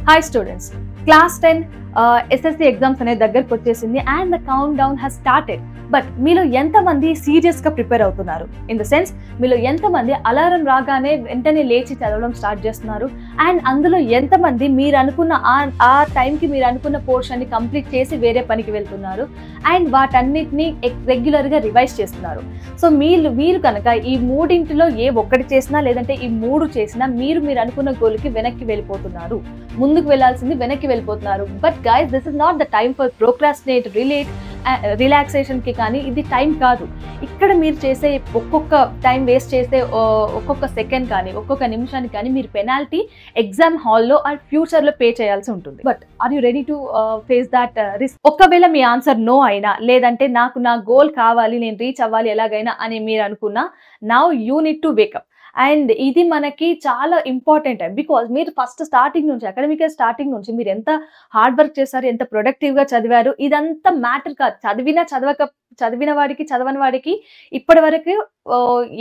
Hi students, class 10 SSC exams అనే దగ్గరికి వచ్చేసింది and the countdown has started. But మీలో ఎంతమంది సీరియస్గా ప్రిపేర్ అవుతున్నారు? ఇన్ ద సెన్స్ మీలో ఎంతమంది అలారం రాగానే వెంటనే లేచి చదవడం స్టార్ట్ చేస్తున్నారు? అండ్ అందులో ఎంతమంది మీరు అనుకున్న ఆ టైంకి మీరు అనుకున్న పోర్షన్ని కంప్లీట్ చేసి వేరే పనికి వెళ్తున్నారు అండ్ వాటన్నిటిని రెగ్యులర్గా రివైజ్ చేస్తున్నారు? సో మీరు కనుక ఈ మూడింటిలో ఏ ఒక్కటి చేసినా లేదంటే ఈ మూడు చేసినా మీరు అనుకున్న గోల్కి వెనక్కి వెళ్ళిపోతున్నారు, ముందుకు వెళ్ళాల్సింది వెనక్కి వెళ్ళిపోతున్నారు. But guys, this is not the time for procrastinate రిలాక్సేషన్కి, కానీ ఇది టైం కాదు. ఇక్కడ మీరు చేసే ఒక్కొక్క టైం వేస్ట్ చేసే ఒక్కొక్క సెకండ్ కానీ ఒక్కొక్క నిమిషానికి కానీ మీరు పెనాల్టీ ఎగ్జామ్ హాల్లో అండ్ ఫ్యూచర్లో పే చేయాల్సి ఉంటుంది. But are you ready to face that risk? ఒకవేళ మీ ఆన్సర్ నో అయినా లేదంటే నాకు నా గోల్ కావాలి, నేను రీచ్ అవ్వాలి ఎలాగైనా అని మీరు అనుకున్నా, now you need to wake up. And ఇది మనకి చాలా ఇంపార్టెంట్ బికాజ్ మీరు ఫస్ట్ స్టార్టింగ్ నుంచి అకాడమిక్ స్టార్టింగ్ నుంచి మీరు ఎంత హార్డ్ వర్క్ చేశారు, ఎంత ప్రొడక్టివ్గా చదివారు, ఇదంతా మ్యాటర్ కాదు. చదివిన వాడికి చదవని వాడికి ఇప్పటి వరకు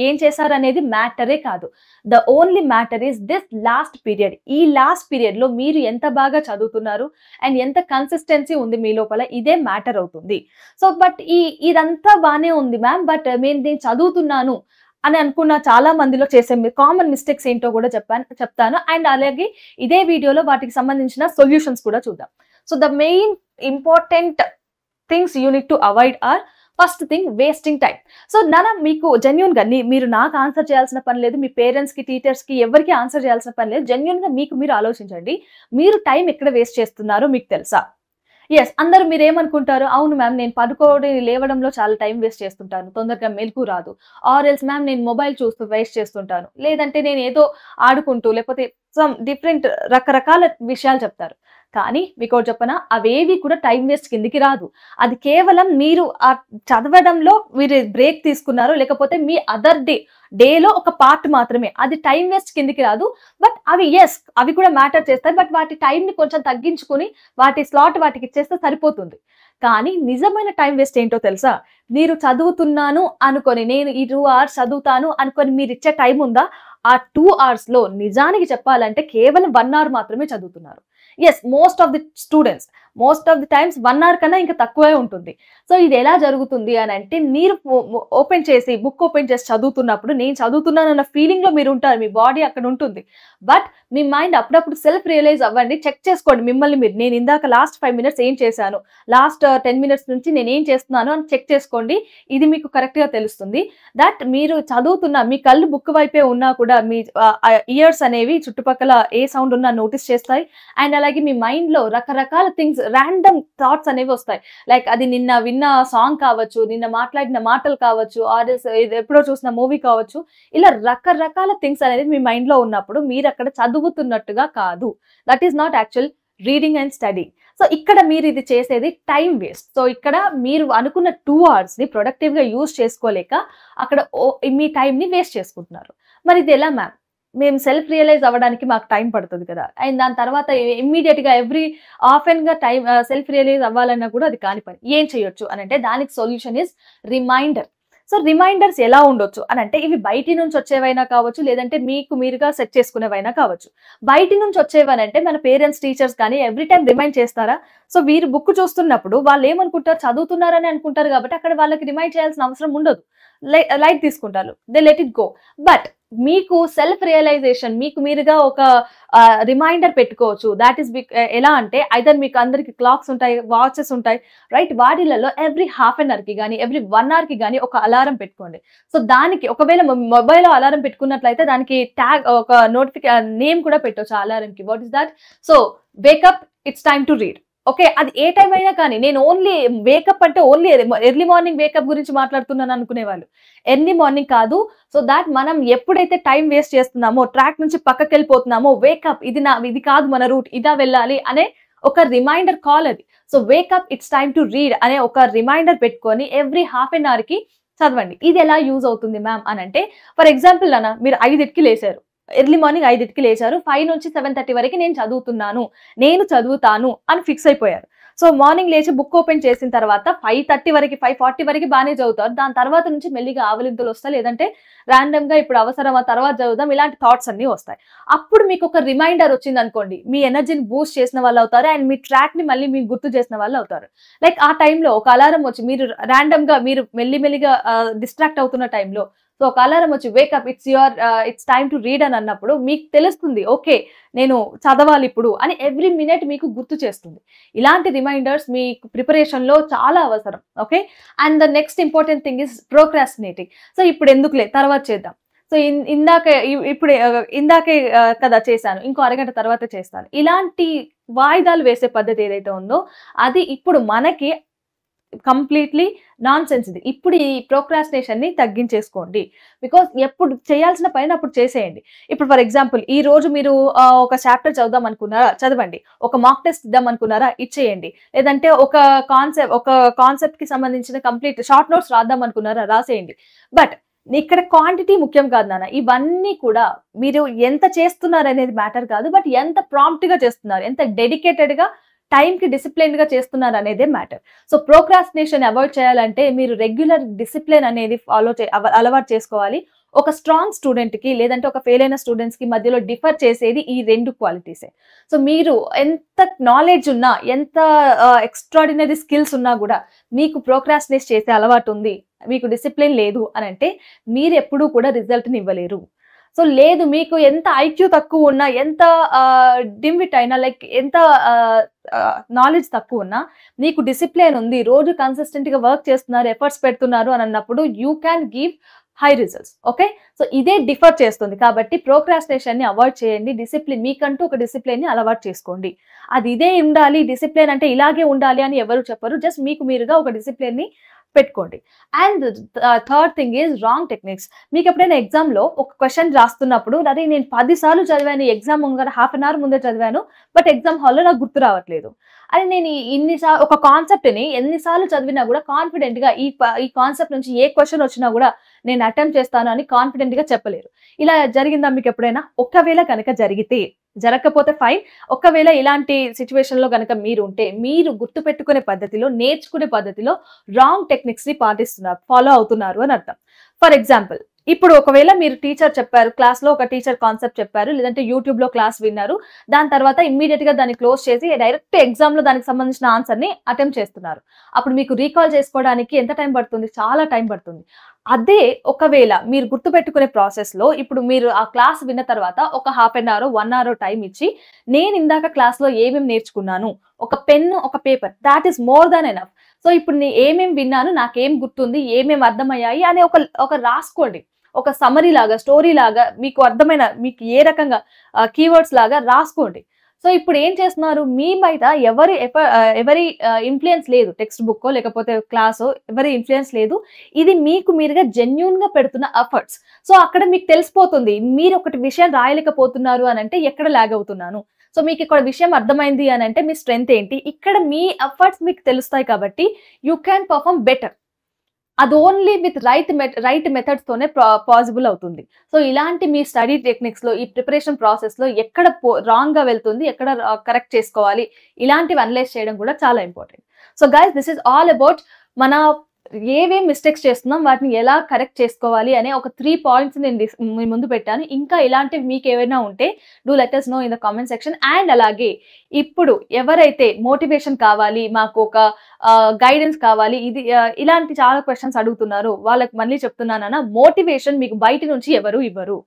ఏం చేశారు అనేది మ్యాటరే కాదు. The only matter is this last period. ఈ లాస్ట్ పీరియడ్లో మీరు ఎంత బాగా చదువుతున్నారు అండ్ ఎంత కన్సిస్టెన్సీ ఉంది మీ లోపల, ఇదే మ్యాటర్ అవుతుంది. సో బట్ ఇదంతా బాగానే ఉంది మ్యామ్, బట్ నేను చదువుతున్నాను అని అనుకున్న చాలా మందిలో చేసే కామన్ మిస్టేక్స్ ఏంటో కూడా చెప్తాను. అండ్ అలాగే ఇదే వీడియోలో వాటికి సంబంధించిన సొల్యూషన్స్ కూడా చూద్దాం. So the main important things you need to avoid are, first thing wasting time. So మీకు జెన్యున్గా మీరు నాకు ఆన్సర్ చేయాల్సిన పని లేదు, మీ పేరెంట్స్కి టీచర్స్కి ఎవరికి ఆన్సర్ చేయాల్సిన పని లేదు. జెన్యున్గా మీరు ఆలోచించండి, మీరు టైం ఎక్కడ వేస్ట్ చేస్తున్నారో మీకు తెలుసా? ఎస్, అందరూ మీరు ఏమనుకుంటారు, అవును మ్యామ్ నేను పడుకోవడం లేవడంలో చాలా టైం వేస్ట్ చేస్తుంటాను, తొందరగా మెలకు రాదు, ఆర్ ఎల్స్ మ్యామ్ నేను మొబైల్ చూస్తూ వేస్ట్ చేస్తుంటాను, లేదంటే నేను ఏదో ఆడుకుంటూ లేకపోతే సమ్ డిఫరెంట్ రకరకాల విషయాలు చెప్తారు. కానీ మీకు ఒకటి చెప్పనా, అవేవి కూడా టైం వేస్ట్ కిందికి రాదు. అది కేవలం మీరు ఆ చదవడంలో మీరు బ్రేక్ తీసుకున్నారు, లేకపోతే మీ అదర్ డేలో ఒక పార్ట్ మాత్రమే, అది టైం వేస్ట్ కిందికి రాదు. బట్ అవి కూడా మ్యాటర్ చేస్తాయి. బట్ వాటి టైంని కొంచెం తగ్గించుకుని వాటి స్లాట్ వాటికి ఇచ్చేస్తే సరిపోతుంది. కానీ నిజమైన టైం వేస్ట్ ఏంటో తెలుసా? మీరు చదువుతున్నాను అనుకొని, నేను ఈ 2 hours చదువుతాను అనుకొని మీరు ఇచ్చే టైం ఉందా, ఆ 2 hoursలో నిజానికి చెప్పాలంటే కేవలం 1 hour మాత్రమే చదువుతున్నారు. Yes, most of the times 1 hour కన్నా ఇంకా తక్కువే ఉంటుంది. సో ఇది ఎలా జరుగుతుంది అని అంటే, మీరు బుక్ ఓపెన్ చేసి చదువుతున్నప్పుడు నేను చదువుతున్నాను అన్న ఫీలింగ్లో మీరు ఉంటారు, మీ బాడీ అక్కడ ఉంటుంది. బట్ మీ మైండ్ అప్పుడప్పుడు సెల్ఫ్ రియలైజ్ అవ్వండి, చెక్ చేసుకోండి మిమ్మల్ని మీరు. నేను ఇందాక లాస్ట్ 5 minutes ఏం చేశాను, లాస్ట్ 10 minutes నుంచి నేను ఏం చేస్తున్నాను అని చెక్ చేసుకోండి. ఇది మీకు కరెక్ట్గా తెలుస్తుంది దట్ మీరు చదువుతున్నా, మీ కళ్ళు బుక్ వైపే ఉన్నా కూడా మీ ఇయర్స్ అనేవి చుట్టుపక్కల ఏ సౌండ్ ఉన్నా నోటీస్ చేస్తాయి. అండ్ అలాగే మీ మైండ్లో రకరకాల థింగ్స్, ర్యాండమ్ థాట్స్ అనేవి వస్తాయి. లైక్ అది నిన్న విన్న సాంగ్ కావచ్చు, నిన్న మాట్లాడిన మాటలు కావచ్చు, ఆర్ ఎప్పుడో చూసిన మూవీ కావచ్చు, ఇలా రకరకాల థింగ్స్ అనేది మీ మైండ్లో ఉన్నప్పుడు మీరు అక్కడ చదువుతున్నట్టుగా కాదు. That is not actual reading and study. So ఇక్కడ మీరు ఇది చేసేది టైం వేస్ట్. సో ఇక్కడ మీరు అనుకున్న 2 hoursని ప్రొడక్టివ్గా యూజ్ చేసుకోలేక అక్కడ మీ టైంని వేస్ట్ చేసుకుంటున్నారు. మరి ఇది ఎలా మ్యామ్? మేము సెల్ఫ్ రియలైజ్ అవ్వడానికి మాకు టైం పడుతుంది కదా, అండ్ దాని తర్వాత ఇమ్మీడియట్గా ఆఫెన్గా టైం సెల్ఫ్ రియలైజ్ అవ్వాలన్నా కూడా అది కాని పని. ఏం చేయొచ్చు అని అంటే, దానికి solution is reminder. So reminders ఎలా ఉండొచ్చు అని అంటే, ఇవి బయటి నుంచి వచ్చేవైనా కావచ్చు, లేదంటే మీరుగా సెట్ చేసుకునేవైనా కావచ్చు. బయటి నుంచి వచ్చేవనంటే మన పేరెంట్స్, టీచర్స్ కానీ ఎవ్రీ టైం రిమైండ్ చేస్తారా? సో వీరు బుక్ చూస్తున్నప్పుడు వాళ్ళు ఏమనుకుంటారు, చదువుతున్నారని అనుకుంటారు కాబట్టి అక్కడ వాళ్ళకి రిమైండ్ చేయాల్సిన అవసరం ఉండదు, లైట్ తీసుకుంటారు, they let it go. But మీకు సెల్ఫ్ రియలైజేషన్, మీరుగా ఒక రిమైండర్ పెట్టుకోవచ్చు. దాట్ ఈస్ ఎలా అంటే, ఐదర్ మీకు అందరికి క్లాక్స్ ఉంటాయి, వాచెస్ ఉంటాయి, రైట్? వాటిలలో ఎవ్రీ ½ an hourకి కానీ ఎవ్రీ 1 hourకి కానీ ఒక అలారం పెట్టుకోండి. సో దానికి ఒకవేళ మొబైల్లో అలారం పెట్టుకున్నట్లయితే దానికి ఒక నేమ్ కూడా పెట్టవచ్చు ఆ అలారంకి. What is that? So wake up, it's time to read. Okay, అది ఏ టైం అయినా కానీ. నేను ఓన్లీ వేకప్ అంటే ఓన్లీ ఎర్లీ మార్నింగ్ వేకప్ గురించి మాట్లాడుతున్నాను అనుకునేవాళ్ళు. ఎర్లీ మార్నింగ్ కాదు. సో దాట్ మనం ఎప్పుడైతే టైం వేస్ట్ చేస్తున్నామో, ట్రాక్ నుంచి పక్కకి వెళ్ళిపోతున్నామో, వేకప్, ఇది కాదు మన రూట్, ఇదా వెళ్ళాలి అనే ఒక రిమైండర్ కాల్ అది. So wake up, it's time to read అనే ఒక రిమైండర్ పెట్టుకొని ఎవ్రీ ½ an hourకి చదవండి. ఇది ఎలా యూజ్ అవుతుంది మ్యామ్ అని అంటే, ఫర్ ఎగ్జాంపుల్ అన్న, మీరు 5కి లేచారు, ఎర్లీ మార్నింగ్ 5కి లేచారు, 5 నుంచి 7:30 వరకు నేను చదువుతాను అని ఫిక్స్ అయిపోయారు. సో మార్నింగ్ లేచి బుక్ ఓపెన్ చేసిన తర్వాత 5:30 వరకు 5:40 వరకు బాగానే చదువుతారు. దాని తర్వాత నుంచి మెల్లిగా ఆవలింతలు వస్తాయి, లేదంటే ర్యాండమ్ గా ఇప్పుడు అవసరమా తర్వాత చదువుదాం ఇలాంటి థాట్స్ అన్ని వస్తాయి. అప్పుడు మీకు ఒక రిమైండర్ వచ్చింది అనుకోండి, మీ ఎనర్జీని బూస్ట్ చేసిన వాళ్ళు అవుతారు అండ్ మీ ట్రాక్ ని మళ్ళీ మీకు గుర్తు చేసిన వాళ్ళు అవుతారు. లైక్ ఆ టైంలో ఒక అలారం వచ్చి మీరు ర్యాండమ్ గా మీరు మెల్లిమెల్లిగా డిస్ట్రాక్ట్ అవుతున్న టైంలో సో ఒక అలారం వచ్చి wake up it's time to read అని అన్నప్పుడు మీకు తెలుస్తుంది, ఓకే నేను చదవాలి ఇప్పుడు అని ఎవ్రీ మినిట్ మీకు గుర్తు చేస్తుంది. ఇలాంటి రిమైండర్స్ మీ ప్రిపరేషన్ లో చాలా అవసరం. Okay, and the next important thing is procrastinating. So ఇప్పుడు ఎందుకులే తర్వాత చేద్దాం, సో ఇందాకే కదా చేశాను, ఇంకో అరగంట తర్వాత చేస్తాను, ఇలాంటి వాయిదాలు వేసే పద్ధతి ఏదైతే ఉందో అది ఇప్పుడు మనకి కంప్లీట్లీ నాన్ సెన్స్. ఇది ఇప్పుడు ఈ ప్రోక్రాస్టినేషన్ ని తగ్గించేసుకోండి. బికాస్ ఎప్పుడు చేయాల్సిన పని అప్పుడు చేసేయండి. ఇప్పుడు ఫర్ ఎగ్జాంపుల్ ఈ రోజు మీరు ఒక చాప్టర్ చదువుదాం అనుకున్నారా, చదవండి. ఒక మాక్ టెస్ట్ ఇద్దాం అనుకున్నారా, ఇచ్చేయండి. లేదంటే ఒక కాన్సెప్ట్ కి సంబంధించిన కంప్లీట్ షార్ట్ నోట్స్ రాద్దాం అనుకున్నారా, రాసేయండి. బట్ ఇక్కడ క్వాంటిటీ ముఖ్యం కాదు నాన్న. ఇవన్నీ కూడా మీరు ఎంత చేస్తున్నారు అనేది మ్యాటర్ కాదు, బట్ ఎంత ప్రాంప్ట్ గా చేస్తున్నారు, ఎంత డెడికేటెడ్ గా టైం కి డిసిప్లిన్ గా చేస్తున్నారు అనేదే మ్యాటర్. సో ప్రోక్రాస్టినేషన్ అవాయిడ్ చేయాలంటే మీరు రెగ్యులర్ డిసిప్లిన్ అనేది అలవాటు చేసుకోవాలి. ఒక స్ట్రాంగ్ స్టూడెంట్ కి లేదంటే ఒక ఫెయిల్ అయిన స్టూడెంట్స్ కి మధ్యలో డిఫర్ చేసేది ఈ 2 క్వాలిటీసే. సో మీరు ఎంత నాలెడ్జ్ ఉన్నా, ఎంత ఎక్స్ట్రాడినరీ స్కిల్స్ ఉన్నా కూడా మీకు ప్రోక్రాస్టినేట్ చేసే అలవాటు ఉంది, మీకు డిసిప్లిన్ లేదు అని అంటే మీరు ఎప్పుడూ కూడా రిజల్ట్ని ఇవ్వలేరు. సో లేదు, మీకు ఎంత ఐక్యూ తక్కువ ఉన్నా, ఎంత డిమ్విట్ అయినా, లైక్ ఎంత నాలెడ్జ్ తక్కువ ఉన్నా, మీకు డిసిప్లిన్ ఉంది, రోజు కన్సిస్టెంట్ గా వర్క్ చేస్తున్నారు, ఎఫర్ట్స్ పెడుతున్నారు అని అన్నప్పుడు you can give high results. Okay, so ఇదే డిఫర్ చేస్తుంది. కాబట్టి ప్రోక్రాస్టినేషన్ ని అవాయిడ్ చేయండి. డిసిప్లిన్, మీకంటూ ఒక డిసిప్లిన్ ని అలవాటు చేసుకోండి. అది ఇదే ఉండాలి, డిసిప్లిన్ అంటే ఇలాగే ఉండాలి అని ఎవరు చెప్పరు. జస్ట్ మీకు మీరుగా ఒక డిసిప్లిన్ ని పెట్టుకోండి. And third thing is wrong techniques. మీకు ఎప్పుడైనా ఎగ్జామ్ లో ఒక క్వశ్చన్ రాస్తున్నప్పుడు అదే నేను 10 సార్లు చదివాను, ఎగ్జామ్ ముందర హాఫ్ అన్ అవర్ ముందే చదివాను, బట్ ఎగ్జామ్ హాల్లో నాకు గుర్తు రావట్లేదు. అది నేను ఒక కాన్సెప్ట్ ని ఎన్నిసార్లు చదివినా కూడా కాన్ఫిడెంట్ గా ఈ కాన్సెప్ట్ నుంచి ఏ క్వశ్చన్ వచ్చినా కూడా నేను అటెంప్ట్ చేస్తాను అని కాన్ఫిడెంట్ గా చెప్పలేరు. ఇలా జరిగిందా మీకు ఎప్పుడైనా? ఒకవేళ కనుక జరిగితే, జరగకపోతే ఫైన్. ఒకవేళ ఇలాంటి సిచ్యువేషన్ లో కనుక మీరు ఉంటే, మీరు గుర్తు పెట్టుకునే పద్ధతిలో, నేర్చుకునే పద్ధతిలో రాంగ్ టెక్నిక్స్ ని పాటిస్తున్నారు, ఫాలో అవుతున్నారు అని అర్థం. ఫర్ ఎగ్జాంపుల్, ఇప్పుడు ఒకవేళ మీరు టీచర్ చెప్పారు, క్లాస్ లో ఒక టీచర్ కాన్సెప్ట్ చెప్పారు, లేదంటే యూట్యూబ్ లో క్లాస్ విన్నారు, దాని తర్వాత ఇమ్మీడియట్ గా దాన్ని క్లోజ్ చేసి డైరెక్ట్ ఎగ్జామ్ లో దానికి సంబంధించిన ఆన్సర్ ని అటెంప్ట్ చేస్తున్నారు. అప్పుడు మీకు రీకాల్ చేసుకోవడానికి ఎంత టైం పడుతుంది? చాలా టైం పడుతుంది. అదే ఒకవేళ మీరు గుర్తుపెట్టుకునే ప్రాసెస్ లో ఇప్పుడు మీరు ఆ క్లాస్ విన్న తర్వాత ఒక half an hour 1 hour time ఇచ్చి, నేను ఇందాక క్లాస్ లో ఏమేమి నేర్చుకున్నాను, ఒక పెన్ ఒక paper, that is more than enough. So ఇప్పుడు నేను ఏమేమి విన్నాను, నాకేం గుర్తుంది, ఏమేమి అర్థమయ్యాయి అని ఒక రాసుకోండి. ఒక సమరీ లాగా, స్టోరీ లాగా, మీకు అర్థమైన, మీకు ఏ రకంగా కీవర్డ్స్ లాగా రాసుకోండి. సో ఇప్పుడు ఏం చేస్తున్నారు, మీ బయట ఎవరి ఇన్ఫ్లుయెన్స్ లేదు, టెక్స్ట్ బుక్ లేకపోతే క్లాసో ఎవరి ఇన్ఫ్లుయెన్స్ లేదు. ఇది మీకు మీరుగా జెన్యూన్ గా పెడుతున్న ఎఫర్ట్స్. సో అక్కడ మీకు తెలిసిపోతుంది, మీరు ఒకటి విషయం రాయలేకపోతున్నారు అని అంటే ఎక్కడ లాగ్ అవుతున్నాను. సో మీకు ఇక్కడ విషయం అర్థమైంది అని అంటే మీ స్ట్రెంగ్త్ ఏంటి, ఇక్కడ మీ ఎఫర్ట్స్ మీకు తెలుస్తాయి. కాబట్టి యూ క్యాన్ పర్ఫార్మ్ బెటర్. అది ఓన్లీ విత్ రైట్ మెథడ్స్ తోనే పాసిబుల్ అవుతుంది. సో ఇలాంటి మీ స్టడీ టెక్నిక్స్ లో, ఈ ప్రిపరేషన్ ప్రాసెస్ లో ఎక్కడ రాంగ్ గా వెళ్తుంది, ఎక్కడ కరెక్ట్ చేసుకోవాలి, ఇలాంటివి అనలైజ్ చేయడం కూడా చాలా important. So guys, this is all about మన ఏవేం మిస్టేక్స్ చేస్తున్నాం, వాటిని ఎలా కరెక్ట్ చేసుకోవాలి అనే ఒక 3 పాయింట్స్ నేను మీ ముందు పెట్టాను. ఇంకా ఇలాంటివి మీకు ఏమైనా ఉంటే do let us know in the comment section. And అలాగే ఇప్పుడు ఎవరైతే మోటివేషన్ కావాలి, మాకు ఒక గైడెన్స్ కావాలి, ఇలాంటి చాలా క్వశ్చన్స్ అడుగుతున్నారు, వాళ్ళకి మళ్ళీ చెప్తున్నానన్నా, మోటివేషన్ మీకు బయట నుంచి ఎవరు ఇవ్వరు.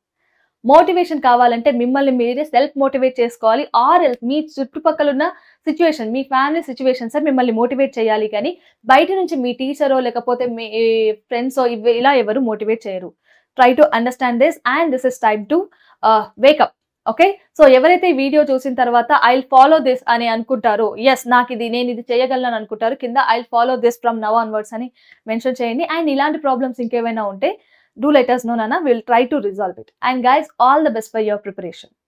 మోటివేషన్ కావాలంటే మిమ్మల్ని మీరే సెల్ఫ్ మోటివేట్ చేసుకోవాలి. ఆర్ ఎల్స్ మీ చుట్టుపక్కల ఉన్న సిచ్యువేషన్, మీ ఫ్యామిలీ సిచ్యువేషన్స్ మిమ్మల్ని మోటివేట్ చేయాలి. కానీ బయట నుంచి మీ టీచరో లేకపోతే మీ ఫ్రెండ్సో ఇలా ఎవరు మోటివేట్ చేయరు. Try to understand this and this is time to wake up. Okay, so ఎవరైతే ఈ వీడియో చూసిన తర్వాత ఐ విల్ ఫాలో దిస్ అని అనుకుంటారో, ఎస్ నేను ఇది చేయగలను అనుకుంటారు, కింద I will follow this from now onwards అని మెన్షన్ చేయండి. అండ్ ఇలాంటి ప్రాబ్లమ్స్ ఇంకేమైనా ఉంటే do let us know, Nana. We'll try to resolve it. And guys, all the best for your preparation.